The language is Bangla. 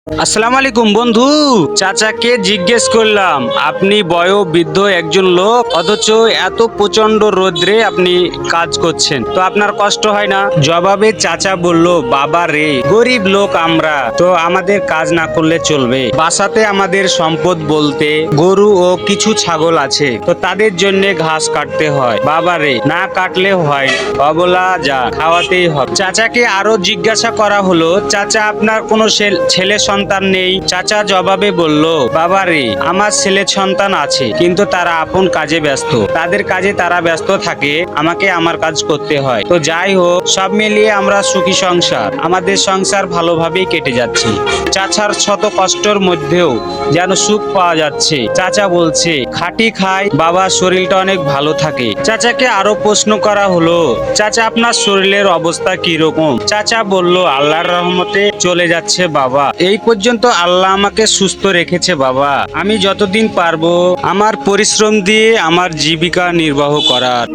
আসসালামু আলাইকুম বন্ধু। চাচাকে জিজ্ঞেস করলাম, আপনি বয়োবৃদ্ধ একজন লোক, অথচ এত প্রচন্ড রোদ্রে আপনি কাজ করছেন, তো আপনার কষ্ট হয় না? জবাবে চাচা বলল, বাবা রে, গরিব লোক আমরা, তো আমাদের কাজ না করলে চলবে? বাসাতে আমাদের সম্পদ বলতে গরু ও কিছু ছাগল আছে, তো তাদের জন্য ঘাস কাটতে হয়। বাবা রে, না কাটলে হয়, অবলা যা, খাওয়াতেই হবে। চাচাকে আরো জিজ্ঞাসা করা হলো, চাচা আপনার কোনো ছেলে সন্তান নেই? চাচা জবাবে বলল, বাবা রে, আমার ছেলে সন্তান আছে, কিন্তু তারা আপন কাজে ব্যস্ত, তাদের কাজে তারা ব্যস্ত থাকে, আমাকে আমার কাজ করতে হয়। তো যাই হোক, সব মিলিয়ে আমরা সুখী সংসার, আমাদের সংসার ভালোভাবেই কেটে যাচ্ছে। চাচার শত কষ্টের মধ্যেও যেন সুখ পাওয়া যাচ্ছে। চাচা বলছে, খাটি খায়, বাবার শরীরটা অনেক ভালো থাকে। চাচাকে আরো প্রশ্ন করা হলো, চাচা আপনার শরীরের অবস্থা কি রকম? চাচা বলল, আল্লাহর রহমতে চলে যাচ্ছে বাবা, এই পর্যন্ত আল্লাহ আমাকে সুস্থ রেখেছে বাবা, আমি যতদিন পারবো আমার পরিশ্রম দিয়ে আমার জীবিকা নির্বাহ করার।